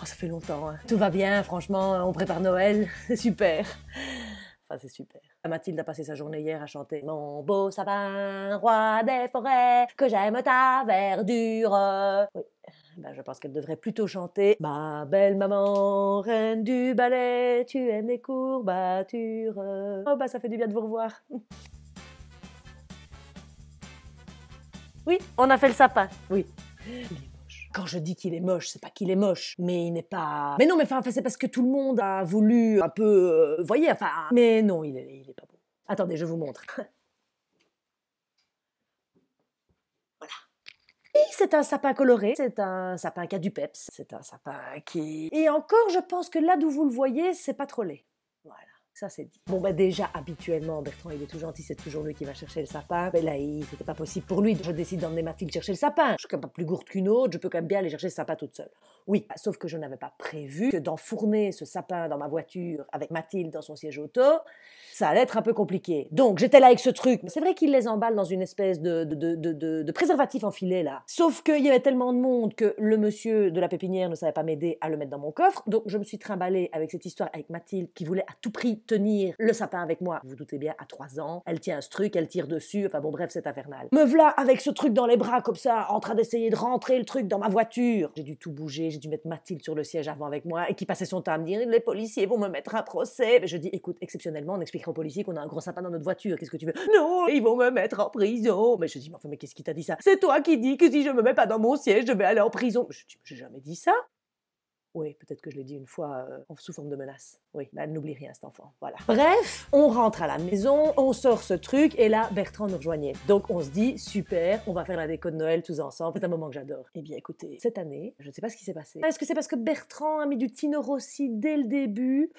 Oh, ça fait longtemps, hein. Tout va bien, franchement, on prépare Noël, c'est super. Enfin, c'est super. Mathilde a passé sa journée hier à chanter « Mon beau sapin, roi des forêts, que j'aime ta verdure ». Oui, ben, je pense qu'elle devrait plutôt chanter « Ma belle maman, reine du ballet, tu aimes les courbatures ». Oh, bah ça fait du bien de vous revoir. Oui, on a fait le sapin, oui. Il est moche. Quand je dis qu'il est moche, c'est pas qu'il est moche, mais il n'est pas... Mais non, mais enfin, c'est parce que tout le monde a voulu un peu... voyez, enfin... Mais non, il est pas beau. Attendez, je vous montre. Voilà. Et c'est un sapin coloré, c'est un sapin qui a du peps, c'est un sapin qui... Et encore, je pense que là d'où vous le voyez, c'est pas trop laid. Voilà. Ça, c'est dit. Bon, bah déjà, habituellement, Bertrand, il est tout gentil, c'est toujours lui qui va chercher le sapin. Mais là, c'était pas possible pour lui. Je décide d'emmener Mathilde chercher le sapin. Je suis quand même pas plus gourde qu'une autre, je peux quand même bien aller chercher le sapin toute seule. Oui, sauf que je n'avais pas prévu que d'enfourner ce sapin dans ma voiture avec Mathilde dans son siège auto, ça allait être un peu compliqué. Donc, j'étais là avec ce truc. C'est vrai qu'il les emballe dans une espèce de préservatif enfilé, là. Sauf qu'il y avait tellement de monde que le monsieur de la pépinière ne savait pas m'aider à le mettre dans mon coffre. Donc, je me suis trimballée avec cette histoire avec Mathilde qui voulait à tout prix tenir le sapin avec moi. Vous vous doutez bien, à 3 ans, elle tient ce truc, elle tire dessus, enfin bon bref, c'est infernal. Me v'là avec ce truc dans les bras comme ça, en train d'essayer de rentrer le truc dans ma voiture. J'ai dû tout bouger, j'ai dû mettre Mathilde sur le siège avant avec moi et qui passait son temps à me dire « Les policiers vont me mettre un procès ». Mais je dis « Écoute, exceptionnellement, on expliquera aux policiers qu'on a un gros sapin dans notre voiture, qu'est-ce que tu veux ?»« Non, ils vont me mettre en prison ». Mais je dis « Mais enfin, mais qu'est-ce qui t'a dit ça ?»« C'est toi qui dis que si je me mets pas dans mon siège, je vais aller en prison ». Je dis « J'ai jamais dit ça ». Oui, peut-être que je l'ai dit une fois sous forme de menace. Oui, bah, elle n'oublie rien, cet enfant. Voilà. Bref, on rentre à la maison, on sort ce truc, et là, Bertrand nous rejoignait. Donc, on se dit, super, on va faire la déco de Noël tous ensemble. C'est un moment que j'adore. Eh bien, écoutez, cette année, je ne sais pas ce qui s'est passé. Est-ce que c'est parce que Bertrand a mis du Tino Rossi dès le début?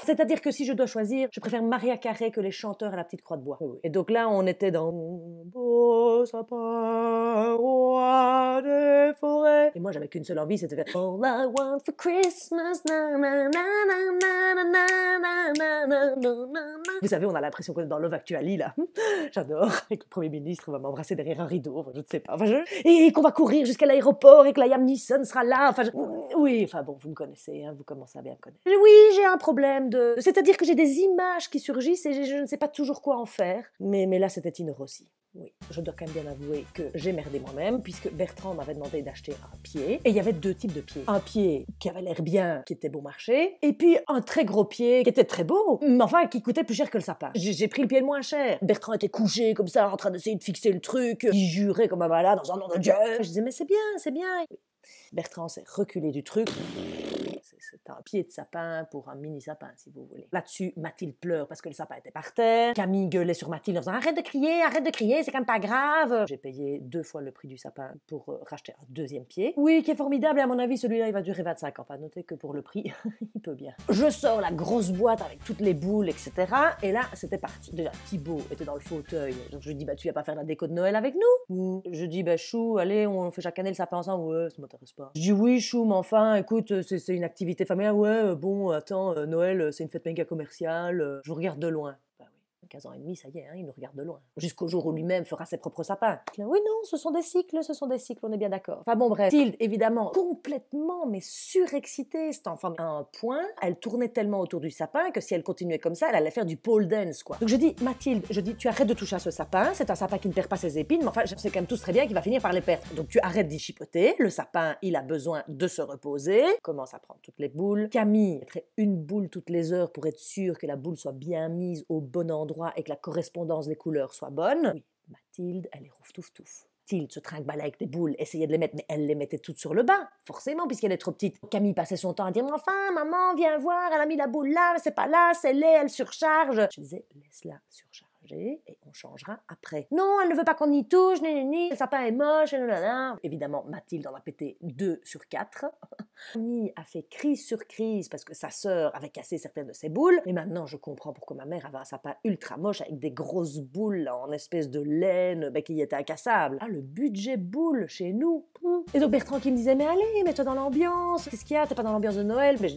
C'est-à-dire que si je dois choisir, je préfère Maria Carré que les chanteurs à la petite croix de bois. Oui. Et donc là, on était dans Mon beau sapin, roi des forêts. Et moi, j'avais qu'une seule envie, c'était de faire All I want for Christmas, na na na na na na na na na na na. Vous savez, on a l'impression qu'on est dans Love Actually, là. J'adore. Et que le Premier ministre va m'embrasser derrière un rideau, enfin, je ne sais pas. Enfin, et qu'on va courir jusqu'à l'aéroport et que Liam Neeson sera là. Enfin, oui, enfin bon, vous me connaissez, hein, vous commencez à bien me connaître. Oui, j'ai un problème de... C'est-à-dire que j'ai des images qui surgissent et je ne sais pas toujours quoi en faire. Mais là, c'était Tino Rossi. Oui, je dois quand même bien avouer que j'ai merdé moi-même, puisque Bertrand m'avait demandé d'acheter un pied, et il y avait 2 types de pieds. Un pied qui avait l'air bien, qui était bon marché, et puis un très gros pied qui était très beau, mais enfin qui coûtait plus cher que le sapin. J'ai pris le pied le moins cher. Bertrand était couché comme ça, en train d'essayer de fixer le truc, il jurait comme un malade dans un nom de Dieu. Je disais, mais c'est bien, c'est bien. Bertrand s'est reculé du truc. C'est un pied de sapin pour un mini sapin, si vous voulez. Là-dessus, Mathilde pleure parce que le sapin était par terre. Camille gueulait sur Mathilde en faisant « Arrête de crier, c'est quand même pas grave !» J'ai payé 2 fois le prix du sapin pour racheter un 2e pied. Oui, qui est formidable, et à mon avis, celui-là, il va durer 25 ans. Enfin, notez que pour le prix, il peut bien. Je sors la grosse boîte avec toutes les boules, etc. Et là, c'était parti. Déjà, Thibaut était dans le fauteuil. Donc je lui dis « Bah, tu viens pas faire la déco de Noël avec nous ?» Je dis « Bah, Chou, allez, on fait chaque année le sapin ensemble. » Ouais, ça m'intéresse pas. Je dis « Oui, Chou, mais enfin, écoute, c'est une activité familiale. Ouais, bon, attends, Noël, c'est une fête méga commerciale. Je vous regarde de loin. » Bah oui, 15 ans et demi, ça y est, hein, il nous regarde de loin. Jusqu'au jour où lui-même fera ses propres sapins. Oui, non, ce sont des cycles, on est bien d'accord. Enfin bon, bref. Mathilde, évidemment, complètement, mais surexcitée, cet enfant. À un point, elle tournait tellement autour du sapin que si elle continuait comme ça, elle allait faire du pole dance, quoi. Donc je dis, Mathilde, tu arrêtes de toucher à ce sapin, c'est un sapin qui ne perd pas ses épines, mais enfin, je sais quand même tous très bien qu'il va finir par les perdre. Donc tu arrêtes d'y chipoter, le sapin, il a besoin de se reposer, commence à prendre toutes les boules. Camille mettrait une boule toutes les heures pour être sûre que la boule soit bien mise au bon endroit et que la correspondance des couleurs soit bonne. Oui, Mathilde, elle est rouf-touf-touf. Mathilde se trinque-ballait avec des boules, essayait de les mettre, mais elle les mettait toutes sur le bas, forcément, puisqu'elle est trop petite. Camille passait son temps à dire « Mais enfin, maman, viens voir, elle a mis la boule là, mais c'est pas là, c'est laid, elle surcharge. » Je disais « Laisse-la surcharger et on changera après. » Non, elle ne veut pas qu'on y touche, le sapin est moche, nanana. Évidemment, Mathilde en a pété 2 sur 4. Camille a fait crise sur crise parce que sa sœur avait cassé certaines de ses boules. Et maintenant, je comprends pourquoi ma mère avait un sapin ultra moche avec des grosses boules là, en espèce de laine qui était incassable. Ah, le budget boule chez nous. Et donc Bertrand qui me disait « Mais allez, mets-toi dans l'ambiance. Qu'est-ce qu'il y a? T'es pas dans l'ambiance de Noël ?» Mais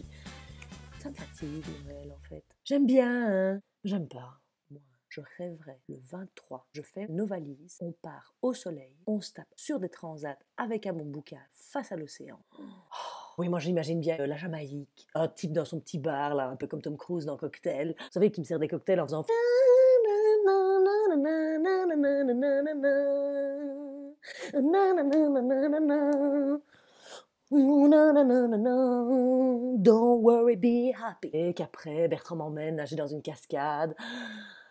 ça me fatigue, Noël, en fait. J'aime bien, hein. J'aime pas. Moi, je rêverais le 23. Je fais nos valises, on part au soleil, on se tape sur des transats avec un bon bouquin face à l'océan. Oh. Oui, moi j'imagine bien la Jamaïque, un type dans son petit bar, là, un peu comme Tom Cruise dans Cocktail. Vous savez, qui me sert des cocktails en faisant Don't worry, be happy. Et qu'après, Bertrand m'emmène nager dans une cascade.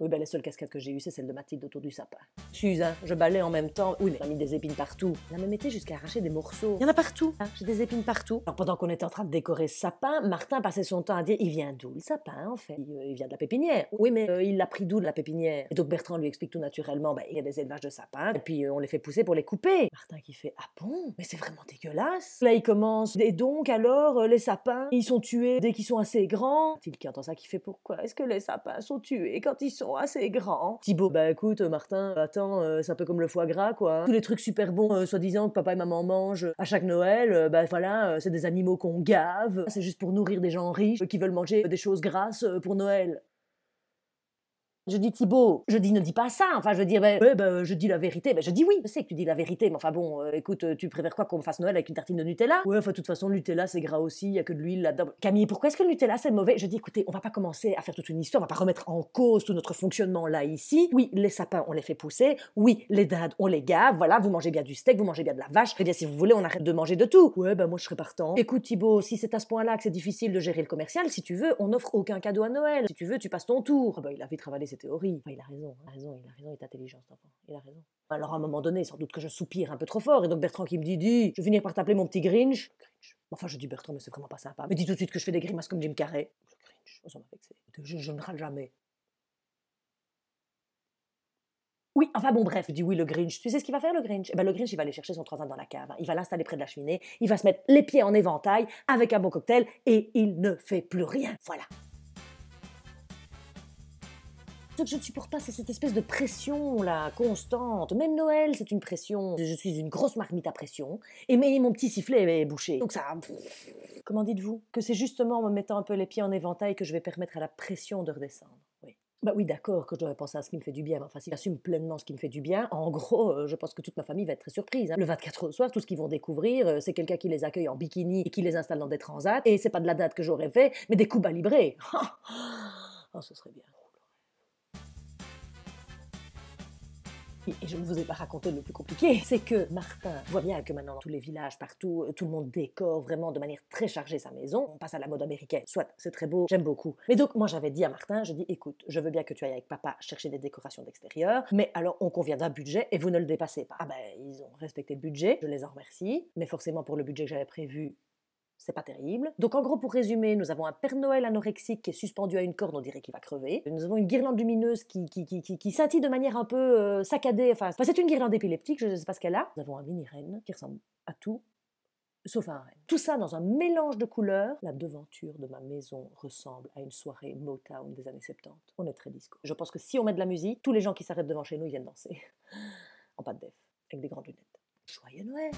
Oui, ben, les seules cascades que j'ai eues, c'est celle de Mathilde autour du sapin. Excuse, hein, je balais en même temps. Oui, mais on a mis des épines partout. Il a même été jusqu'à arracher des morceaux. Il y en a partout. Hein, j'ai des épines partout. Alors, pendant qu'on était en train de décorer ce sapin, Martin passait son temps à dire il vient d'où le sapin, en fait? Il vient de la pépinière. Oui, mais il l'a pris d'où de la pépinière? Et donc Bertrand lui explique tout naturellement il y a des élevages de sapins, et puis on les fait pousser pour les couper. Martin qui fait ah bon? Mais c'est vraiment dégueulasse. Là, il commence. Et donc, alors, les sapins, ils sont tués dès qu'ils sont assez grands. Mathilde qui entend ça qui fait pourquoi est-ce que les sapins sont tués quand ils sont assez grands? Thibaut, bah écoute, Martin, attends, c'est un peu comme le foie gras, quoi. Tous les trucs super bons, soi-disant, que papa et maman mangent à chaque Noël, bah voilà, c'est des animaux qu'on gave. C'est juste pour nourrir des gens riches qui veulent manger des choses grasses pour Noël. Je dis Thibaut, je dis ne dis pas ça, enfin je veux dire, je dis la vérité, je dis oui, je sais que tu dis la vérité, mais enfin bon, écoute, tu préfères quoi qu'on me fasse Noël avec une tartine de Nutella? Ouais, enfin de toute façon, le Nutella c'est gras aussi, il y a que de l'huile là-dedans. Camille, pourquoi est-ce que le Nutella c'est mauvais? Je dis écoutez, on va pas commencer à faire toute une histoire, on va pas remettre en cause tout notre fonctionnement là ici. Oui, les sapins on les fait pousser, oui, les dindes on les gave, voilà, vous mangez bien du steak, vous mangez bien de la vache, et bien si vous voulez on arrête de manger de tout. Ouais, moi je serais partant. Écoute Thibaut, si c'est à ce point-là que c'est difficile de gérer le commercial, si tu veux, on n'offre aucun cadeau à Noël. Si tu veux, tu passes ton tour. Ah bah il a vite ravalé ses théories. Enfin, il a raison, il est intelligent cet enfant, il a raison. Alors à un moment donné, sans doute que je soupire un peu trop fort, et donc Bertrand qui me dit, je vais finir par t'appeler mon petit Grinch. Grinch. Enfin je dis Bertrand, mais c'est vraiment pas sympa. Mais dis tout de suite que je fais des grimaces comme Jim Carrey. Le Grinch, ça m'a vexé. Je ne râle jamais. Oui, enfin bon bref, je dis oui le Grinch. Tu sais ce qu'il va faire le Grinch? Eh ben le Grinch il va aller chercher son transat dans la cave, hein. Il va l'installer près de la cheminée, il va se mettre les pieds en éventail avec un bon cocktail et il ne fait plus rien. Voilà. Ce que je ne supporte pas, c'est cette espèce de pression là, constante. Même Noël, c'est une pression. Je suis une grosse marmite à pression, et mon petit sifflet est bouché. Donc ça. Comment dites-vous? Que c'est justement en me mettant un peu les pieds en éventail que je vais permettre à la pression de redescendre. Oui. Bah oui, d'accord, que je devrais penser à ce qui me fait du bien. Mais enfin, si j'assume pleinement ce qui me fait du bien, en gros, je pense que toute ma famille va être très surprise. Hein. Le 24 au soir, tout ce qu'ils vont découvrir, c'est quelqu'un qui les accueille en bikini et qui les installe dans des transats. Et c'est pas de la date que j'aurais fait, mais des coups à librer. Oh, ce serait bien. Et je ne vous ai pas raconté le plus compliqué, c'est que Martin voit bien que maintenant dans tous les villages, partout, tout le monde décore vraiment de manière très chargée sa maison. On passe à la mode américaine. Soit, c'est très beau, j'aime beaucoup. Mais donc, moi j'avais dit à Martin, je dis, écoute, je veux bien que tu ailles avec papa chercher des décorations d'extérieur, mais alors on convient d'un budget et vous ne le dépassez pas. Ah ben, ils ont respecté le budget, je les en remercie, mais forcément pour le budget que j'avais prévu, c'est pas terrible. Donc en gros, pour résumer, nous avons un Père Noël anorexique qui est suspendu à une corde, on dirait qu'il va crever. Nous avons une guirlande lumineuse qui scintille de manière un peu saccadée. Enfin, c'est une guirlande épileptique, je ne sais pas ce qu'elle a. Nous avons un mini-renne qui ressemble à tout, sauf à un renne. Tout ça dans un mélange de couleurs. La devanture de ma maison ressemble à une soirée Motown des années 70. On est très disco. Je pense que si on met de la musique, tous les gens qui s'arrêtent devant chez nous, ils viennent danser. En pas de def, avec des grandes lunettes. Joyeux Noël!